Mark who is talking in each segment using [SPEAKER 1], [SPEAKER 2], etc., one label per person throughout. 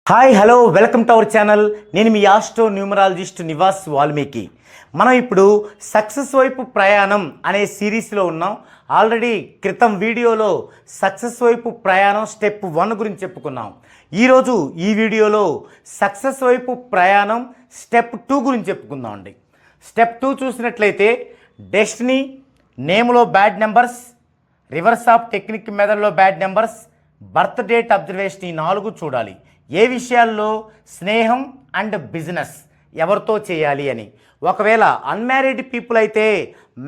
[SPEAKER 1] Hi hello welcome to our channel. నేను మీ astro numerologist Nivas Valmiki. మనం ఇప్పుడు సక్సెస్ వైపు ప్రయాణం అనే సిరీస్లో ఉన్నాం. ఆల్రెడీ క్రితం వీడియోలో సక్సెస్ వైపు ప్రయాణం స్టెప్ 1 గురించి చెప్పుకున్నాం. ఈరోజు ఈ వీడియోలో సక్సెస్ వైపు ప్రయాణం స్టెప్ 2 గురించి చెప్పుకుందాం అండి. స్టెప్ 2 చూసినట్లయితే డెస్టినీ, నేమ్లో bad numbers, reverse of technique మెథడ్లో bad numbers, birth date observation, ఈ 4 చూడాలి. ఏ విషయాల్లో? స్నేహం అండ్ బిజినెస్ ఎవరితో చేయాలి అని. ఒకవేళ అన్మ్యారీడ్ పీపుల్ అయితే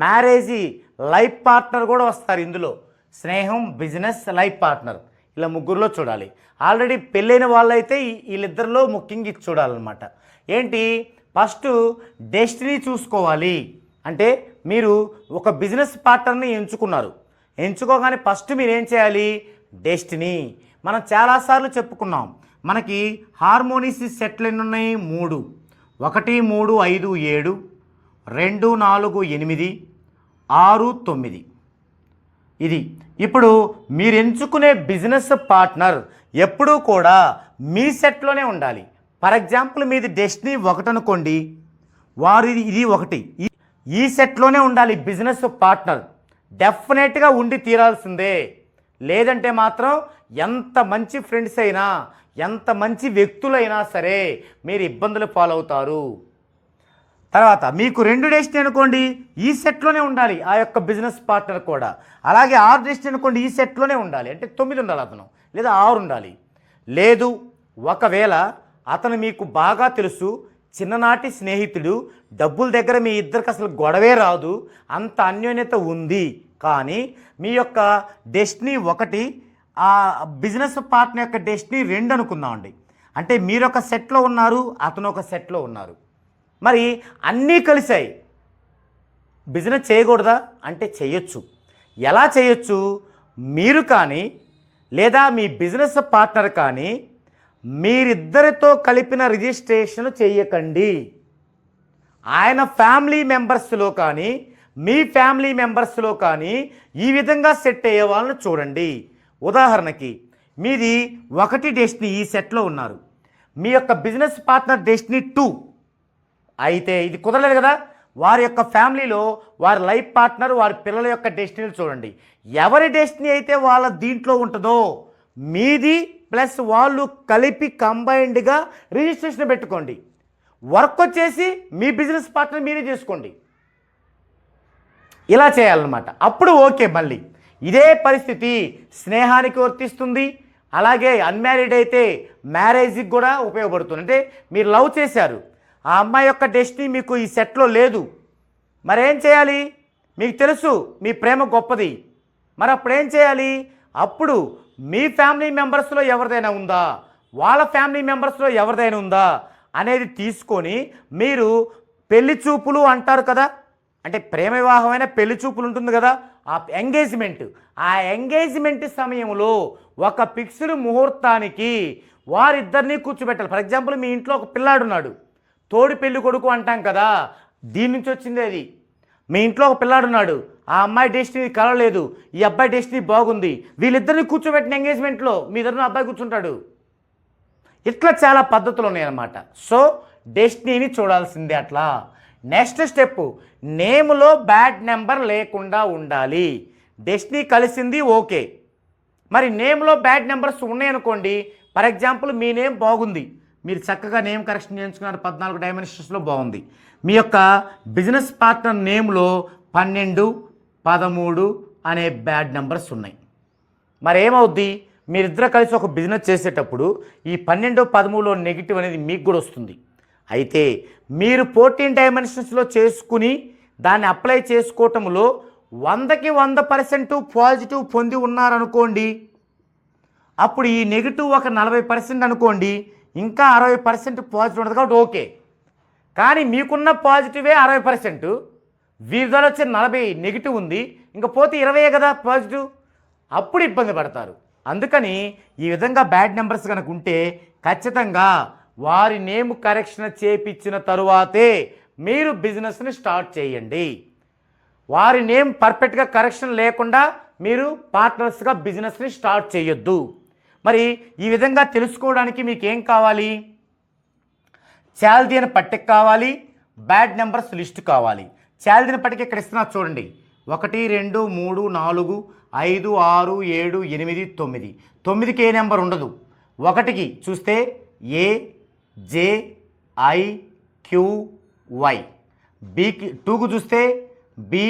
[SPEAKER 1] మ్యారేజీ లైఫ్ పార్ట్నర్ కూడా వస్తారు ఇందులో. స్నేహం, బిజినెస్, లైఫ్ పార్ట్నర్ ఇలా ముగ్గురులో చూడాలి. ఆల్రెడీ పెళ్ళైన వాళ్ళైతే వీళ్ళిద్దరిలో ముఖ్యంగా ఇది చూడాలన్నమాట. ఏంటి? ఫస్ట్ డెస్టినీ చూసుకోవాలి. అంటే మీరు ఒక బిజినెస్ పార్ట్నర్ని ఎంచుకోగానే ఫస్ట్ మీరు ఏం చేయాలి? డెస్టినీ. మనం చాలాసార్లు చెప్పుకున్నాం, మనకి హార్మోనిస్ సెట్లు ఎన్ని ఉన్నాయి? 3. 1, 3, 5, 7, 2, 4, 8, 6, 9. ఇది ఇప్పుడు మీరు ఎంచుకునే బిజినెస్ పార్ట్నర్ ఎప్పుడూ కూడా మీ సెట్లోనే ఉండాలి. ఫర్ ఎగ్జాంపుల్ మీది డెస్టినీ 1 అనుకోండి, వారు ఇది 1, ఈ సెట్లోనే ఉండాలి బిజినెస్ పార్ట్నర్. డెఫినెట్గా ఉండి తీరాల్సిందే. లేదంటే మాత్రం ఎంత మంచి ఫ్రెండ్స్ అయినా, ఎంత మంచి వ్యక్తులైనా సరే మీరు ఇబ్బందులు పాలవుతారు. తర్వాత మీకు 2 డెస్టినీ అనుకోండి, ఈ సెట్లోనే ఉండాలి ఆ యొక్క బిజినెస్ పార్ట్నర్ కూడా. అలాగే 6 డెస్టినీ అనుకోండి, ఈ సెట్లోనే ఉండాలి. అంటే 9 ఉండాలి అతను, లేదా 6 ఉండాలి. లేదు, ఒకవేళ అతను మీకు బాగా తెలుసు, చిన్ననాటి స్నేహితుడు, డబ్బుల దగ్గర మీ ఇద్దరికి అసలు గొడవే రాదు, అంత అన్యోన్యత ఉంది, కానీ మీ యొక్క డెస్టినీ 1, ఆ బిజినెస్ పార్ట్నర్ యొక్క డెస్టినీ 2 అనుకుందామండి. అంటే మీరు ఒక సెట్లో ఉన్నారు, అతను ఒక సెట్లో ఉన్నారు. మరి అన్నీ కలిసాయి. బిజినెస్ చేయకూడదా అంటే చేయొచ్చు. ఎలా చేయొచ్చు? మీరు కానీ లేదా మీ బిజినెస్ పార్ట్నర్ కానీ మీరిద్దరితో కలిపిన రిజిస్ట్రేషన్ చేయకండి. ఆయన ఫ్యామిలీ మెంబర్స్లో కానీ మీ ఫ్యామిలీ మెంబర్స్లో కానీ ఈ విధంగా సెట్ అయ్యే వాళ్ళని చూడండి. ఉదాహరణకి మీది 1 డెస్టినీ, ఈ సెట్లో ఉన్నారు, మీ యొక్క బిజినెస్ పార్ట్నర్ డెస్టినీ 2 అయితే ఇది కుదరలేదు కదా. వారి యొక్క ఫ్యామిలీలో వారి లైఫ్ పార్ట్నర్, వారి పిల్లల యొక్క డెస్టినీలు చూడండి. ఎవరి డెస్టినీ అయితే వాళ్ళ దీంట్లో ఉంటుందో మీది ప్లస్ వాళ్ళు కలిపి కంబైన్డ్గా రిజిస్ట్రేషన్ పెట్టుకోండి. వర్క్ వచ్చేసి మీ బిజినెస్ పార్ట్నర్ మీరే చేసుకోండి. ఇలా చేయాలన్నమాట. అప్పుడు ఓకే. మళ్ళీ ఇదే పరిస్థితి స్నేహానికి వర్తిస్తుంది. అలాగే అన్మ్యారీడ్ అయితే మ్యారేజ్కి కూడా ఉపయోగపడుతుంది. అంటే మీరు లవ్ చేశారు, ఆ అమ్మాయి యొక్క డెస్టినీ మీకు ఈ సెట్లో లేదు, మరేం చేయాలి? మీకు తెలుసు మీ ప్రేమ గొప్పది, మరి అప్పుడు ఏం చేయాలి? అప్పుడు మీ ఫ్యామిలీ మెంబర్స్లో ఎవరిదైనా ఉందా, వాళ్ళ ఫ్యామిలీ మెంబర్స్లో ఎవరిదైనా ఉందా అనేది తీసుకొని మీరు పెళ్లి చూపులు అంటారు కదా, అంటే ప్రేమ వివాహమైన పెళ్లి చూపులు ఉంటుంది కదా, ఆ ఎంగేజ్మెంట్ సమయంలో ఒక ఫిక్స్డ్ ముహూర్తానికి వారిద్దరినీ కూర్చోబెట్టాలి. ఫర్ ఎగ్జాంపుల్ మీ ఇంట్లో ఒక పిల్లాడు ఉన్నాడు, తోడి పెళ్లి కొడుకు అంటాం కదా, దీని నుంచి వచ్చింది అది. మీ ఇంట్లో ఒక పిల్లాడు ఉన్నాడు, ఆ అమ్మాయి డెస్టినీ కలవలేదు, ఈ అబ్బాయి డెస్టినీ బాగుంది, వీళ్ళిద్దరిని కూర్చోబెట్టిన ఎంగేజ్మెంట్లో మీ ఇద్దరు అబ్బాయి కూర్చుంటాడు. ఇట్లా చాలా పద్ధతులు ఉన్నాయన్నమాట. సో డెస్టినీని చూడాల్సిందే అట్లా. నెక్స్ట్ స్టెప్, నేమ్లో బ్యాడ్ నెంబర్ లేకుండా ఉండాలి. డెస్టినీ కలిసింది ఓకే, మరి నేమ్లో బ్యాడ్ నెంబర్స్ ఉన్నాయనుకోండి. ఫర్ ఎగ్జాంపుల్ మీ నేమ్ బాగుంది, మీరు చక్కగా నేమ్ కరెక్షన్ చేయించుకున్నారు, 14 డైమెన్షన్స్లో బాగుంది. మీ యొక్క బిజినెస్ పార్ట్నర్ నేమ్లో 12, 13 అనే బ్యాడ్ నెంబర్స్ ఉన్నాయి. మరి ఏమవుద్ది? మీరిద్దరు కలిసి ఒక బిజినెస్ చేసేటప్పుడు ఈ 12, 13లో నెగిటివ్ అనేది మీకు కూడా వస్తుంది. అయితే మీరు 14 డైమెన్షన్స్లో చేసుకుని దాన్ని అప్లై చేసుకోవటంలో 100కి 100% పాజిటివ్ పొంది ఉన్నారనుకోండి, అప్పుడు ఈ నెగిటివ్ ఒక 40% అనుకోండి, ఇంకా 60% పాజిటివ్ ఉంటుంది కాబట్టి ఓకే. కానీ మీకున్న పాజిటివే 60%, వీరి ద్వారా వచ్చే 40 నెగిటివ్ ఉంది, ఇంకా పోతే 20 కదా పాజిటివ్, అప్పుడు ఇబ్బంది పడతారు. అందుకని ఈ విధంగా బ్యాడ్ నెంబర్స్ కనుక ఉంటే ఖచ్చితంగా వారి నేమ్ కరెక్షన్ చేయించిన తరువాతే మీరు బిజినెస్ని స్టార్ట్ చేయండి. వారి నేమ్ పర్ఫెక్ట్గా కరెక్షన్ లేకుండా మీరు పార్ట్నర్స్గా బిజినెస్ని స్టార్ట్ చేయొద్దు. మరి ఈ విధంగా తెలుసుకోవడానికి మీకు ఏం కావాలి? చాల్దియన్ పట్టిక కావాలి, బ్యాడ్ నెంబర్స్ లిస్ట్ కావాలి. చాల్దియన్ పట్టిక ఇక్కడ ఇస్తున్నా చూడండి. 1 2 3 4 5 6 7 8 9. 9కి ఏ నెంబర్ ఉండదు. 1కి చూస్తే ఏ జే ఐ క్యూ వై. బికి 2కు చూస్తే బి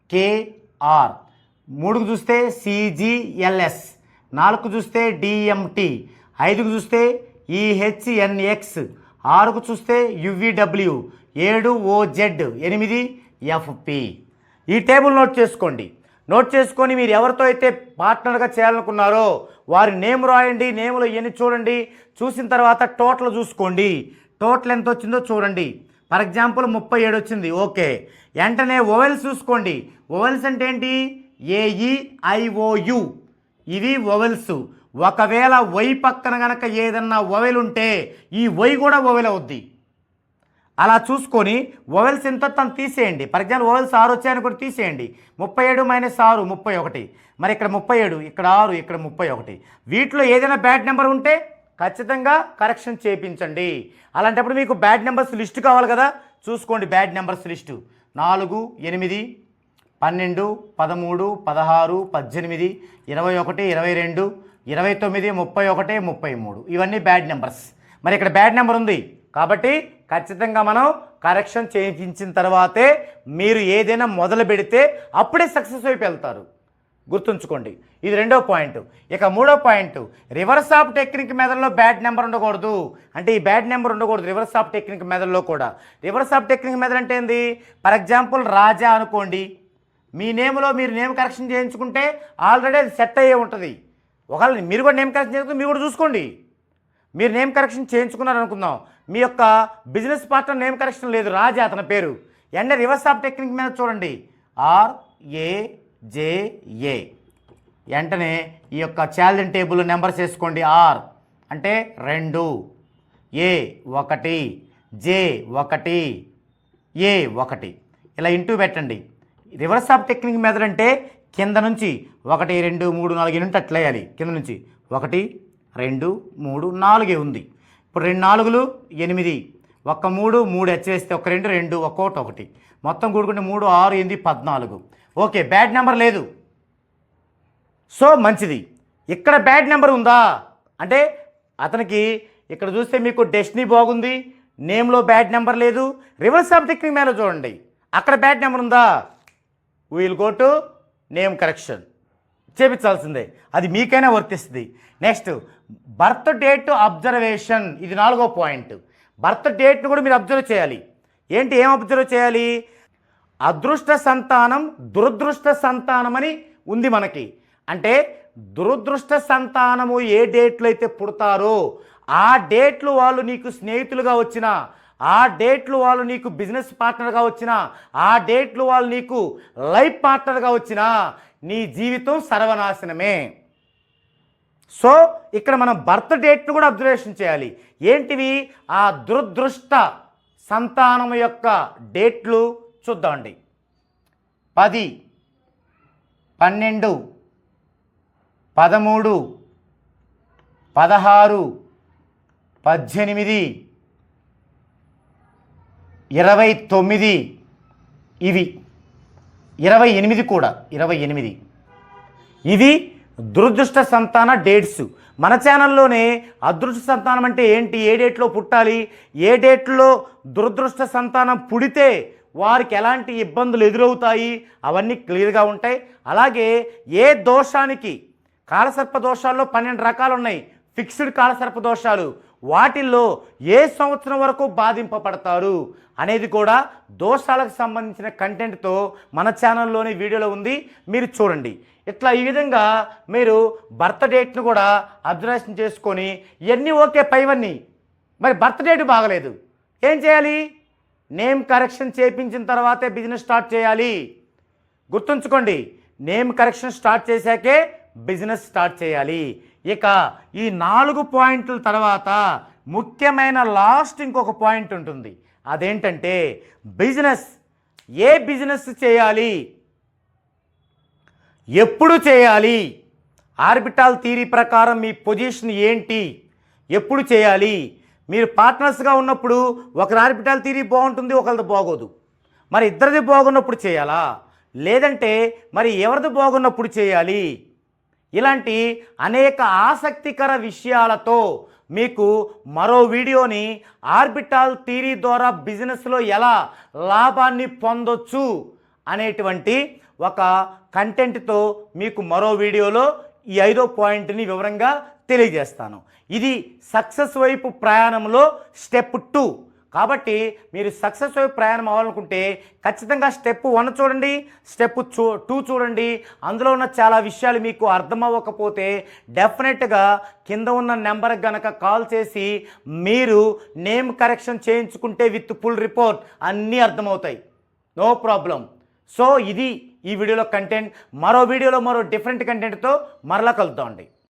[SPEAKER 1] కే ఆర్. 3కు చూస్తే సిజిఎల్ఎస్. 4కు చూస్తే డిఎంటి. 5కు చూస్తే ఈహెచ్ఎన్ఎక్స్. 6కు చూస్తే యువిడబ్ల్యూ. 7 ఓజెడ్. 8 ఎఫ్పి. ఈ టేబుల్ నోట్ చేసుకోండి. నోట్ చేసుకొని మీరు ఎవరితో అయితే పార్ట్నర్గా చేయాలనుకున్నారో వారి నేమ్ రాయండి. నేమ్లో ఇవన్నీ చూడండి. చూసిన తర్వాత టోటల్ చూసుకోండి. టోటల్ ఎంత వచ్చిందో చూడండి. ఫర్ ఎగ్జాంపుల్ 37 వచ్చింది. ఓకే, వెంటనే ఓవెల్స్ చూసుకోండి. ఓవెల్స్ అంటే ఏంటి? ఏఈఐఓయు. ఇవి ఓవెల్స్. ఒకవేళ వై పక్కన కనుక ఏదన్నా ఓవెల్ ఉంటే ఈ వై కూడా ఓవెల్ అవుద్ది. అలా చూసుకొని ఓవెల్స్ ఎంత తను తీసేయండి. ఫర్ ఎగ్జాంపుల్ ఓవెల్స్ 6 వచ్చాయని కూడా తీసేయండి. 37 - 6 31. మరి ఇక్కడ 37, ఇక్కడ 6, ఇక్కడ 31. వీటిలో ఏదైనా బ్యాడ్ నెంబర్ ఉంటే ఖచ్చితంగా కరెక్షన్ చేయించండి. అలాంటప్పుడు మీకు బ్యాడ్ నెంబర్స్ లిస్ట్ కావాలి కదా, చూసుకోండి. Bad numbers list 4 8 12 13 16 18 21 22 29 31 33. ఇవన్నీ బ్యాడ్ నెంబర్స్. మరి ఇక్కడ బ్యాడ్ నెంబర్ ఉంది కాబట్టి ఖచ్చితంగా మనం కరెక్షన్ చేయించిన తర్వాతే మీరు ఏదైనా మొదలు పెడితే అప్పుడే సక్సెస్ వైపు వెళ్తారు. గుర్తుంచుకోండి. ఇది 2వ పాయింట్. ఇక 3వ పాయింట్, రివర్స్ ఆఫ్ టెక్నిక్ మెథడ్లో బ్యాడ్ నెంబర్ ఉండకూడదు. అంటే ఈ బ్యాడ్ నెంబర్ ఉండకూడదు రివర్స్ ఆఫ్ టెక్నిక్ మెథడ్లో కూడా. రివర్స్ ఆఫ్ టెక్నిక్ మెథడ్ అంటే ఏంది? ఫర్ ఎగ్జాంపుల్ రాజా అనుకోండి. మీ నేమ్లో మీరు నేమ్ కరెక్షన్ చేయించుకుంటే ఆల్రెడీ అది సెట్ అయ్యే ఉంటుంది. ఒకవేళ మీరు కూడా నేమ్ కరెక్షన్ చేసుకుంటే మీరు కూడా చూసుకోండి. మీరు నేమ్ కరెక్షన్ చేయించుకున్నారు అనుకుందాం, మీ యొక్క బిజినెస్ పార్ట్నర్ నేమ్ కరెక్షన్ లేదు, రాజా అతని పేరు. అండ్ రివర్స్ ఆఫ్ టెక్నిక్ మీద చూడండి, RAJA. వెంటనే ఈ యొక్క చాల్దియన్ టేబుల్ నెంబర్స్ వేసుకోండి. ఆర్ అంటే 2, A 1, J 1, A 1. ఇలా ఇంటూ పెట్టండి. రివర్స్ ఆఫ్ టెక్నిక్ మెథడ్ అంటే కింద నుంచి 1 2 3 4 యూనిట్ అట్లా వేయాలి. కింద నుంచి 1 2 3 4 ఉంది. ఇప్పుడు 2 4లు 8, 1 3 3 హెచ్ వేస్తే 1 2 2 1 1 మొత్తం కూడుకుంటే 3 6 8 14. ఓకే, బ్యాడ్ నెంబర్ లేదు. సో మంచిది. ఇక్కడ బ్యాడ్ నెంబర్ ఉందా అంటే అతనికి ఇక్కడ చూస్తే మీకు డెస్టినీ బాగుంది, నేమ్లో బ్యాడ్ నెంబర్ లేదు. రివర్స్ ఆఫ్ టెక్నిక్ మేలో చూడండి, అక్కడ బ్యాడ్ నెంబర్ ఉందా? Will go to name correction చేపించాల్సిందే. అది మీకైనా వర్తిస్తుంది. Next birth date observation. ఇది 4వ పాయింట్. బర్త్ డేట్ను కూడా మీరు అబ్జర్వ్ చేయాలి. ఏంటి, ఏం అబ్జర్వ్ చేయాలి? అదృష్ట సంతానం, దురదృష్ట సంతానం అని ఉంది మనకి. అంటే దురదృష్ట సంతానము ఏ డేట్లు అయితే పుడతారో ఆ డేట్లు వాళ్ళు నీకు స్నేహితులుగా వచ్చినా, ఆ డేట్లు వాళ్ళు నీకు బిజినెస్ పార్ట్నర్గా వచ్చినా, ఆ డేట్లు వాళ్ళు నీకు లైఫ్ పార్ట్నర్గా వచ్చినా నీ జీవితం సర్వనాశనమే. సో ఇక్కడ మనం బర్త్ డేట్ను కూడా అబ్జర్వేషన్ చేయాలి. ఏంటివి? ఆ దురదృష్ట సంతానం యొక్క డేట్లు చూద్దామండి. 10 12 13 16 18 29 ఇవి 28 కూడా 28 ఇవి దురదృష్ట సంతాన డేట్స్. మన ఛానల్లోనే అదృష్ట సంతానం అంటే ఏంటి, ఏ డేట్లో పుట్టాలి, ఏ డేట్లో దురదృష్ట సంతానం పుడితే వారికి ఎలాంటి ఇబ్బందులు ఎదురవుతాయి అవన్నీ క్లియర్గా ఉంటాయి. అలాగే ఏ దోషానికి, కాలసర్ప దోషాల్లో 12 రకాలు ఉన్నాయి, ఫిక్స్డ్ కాలసర్ప దోషాలు, వాటిల్లో ఏ సంవత్సరం వరకు బాధింపబడతారు అనేది కూడా దోషాలకు సంబంధించిన కంటెంట్తో మన ఛానల్లోని వీడియోలో ఉంది, మీరు చూడండి. ఇట్లా ఈ విధంగా మీరు బర్త్ డేట్ను కూడా అబ్జర్వేషన్ చేసుకొని ఇవన్నీ ఓకే పైవన్నీ. మరి బర్త్ డేట్ బాగలేదు, ఏం చేయాలి? నేమ్ కరెక్షన్ చేయించిన తర్వాతే బిజినెస్ స్టార్ట్ చేయాలి. గుర్తుంచుకోండి, నేమ్ కరెక్షన్ స్టార్ట్ చేశాకే బిజినెస్ స్టార్ట్ చేయాలి. ఇక ఈ 4 పాయింట్ల తర్వాత ముఖ్యమైన లాస్ట్ ఇంకొక పాయింట్ ఉంటుంది. అదేంటంటే బిజినెస్. ఏ బిజినెస్ చేయాలి, ఎప్పుడు చేయాలి ఆర్బిటాల్ థియరీ ప్రకారం మీ పొజిషన్ ఏంటి, ఎప్పుడు చేయాలి, మీరు పార్ట్నర్స్గా ఉన్నప్పుడు ఒకరి ఆర్బిటాల్ థియరీ బాగుంటుంది, ఒకరిది బాగోదు, మరి ఇద్దరిది బాగున్నప్పుడు చేయాలా, లేదంటే మరి ఎవరిది బాగున్నప్పుడు చేయాలి, ఇలాంటి అనేక ఆసక్తికర విషయాలతో మీకు మరో వీడియోని ఆర్బిటాల్ థియరీ ద్వారా బిజినెస్లో ఎలా లాభాన్ని పొందొచ్చు అనేటువంటి ఒక కంటెంట్తో మీకు మరో వీడియోలో ఈ 5వ పాయింట్ని వివరంగా తెలియజేస్తాను. ఇది సక్సెస్ వైపు ప్రయాణంలో స్టెప్ 2. కాబట్టి మీరు సక్సెస్ వైపు ప్రయాణం అవ్వాలనుకుంటే ఖచ్చితంగా స్టెప్ 1 చూడండి, స్టెప్ 2 చూడండి. అందులో ఉన్న చాలా విషయాలు మీకు అర్థం అవ్వకపోతే డెఫినెట్గా కింద ఉన్న నెంబర్కి కనుక కాల్ చేసి మీరు నేమ్ కరెక్షన్ చేయించుకుంటే విత్ ఫుల్ రిపోర్ట్ అన్నీ అర్థమవుతాయి, నో ప్రాబ్లం. సో ఇది ఈ వీడియోలో కంటెంట్. మరో వీడియోలో మరో డిఫరెంట్ కంటెంట్తో మరలా కలుద్దామండి.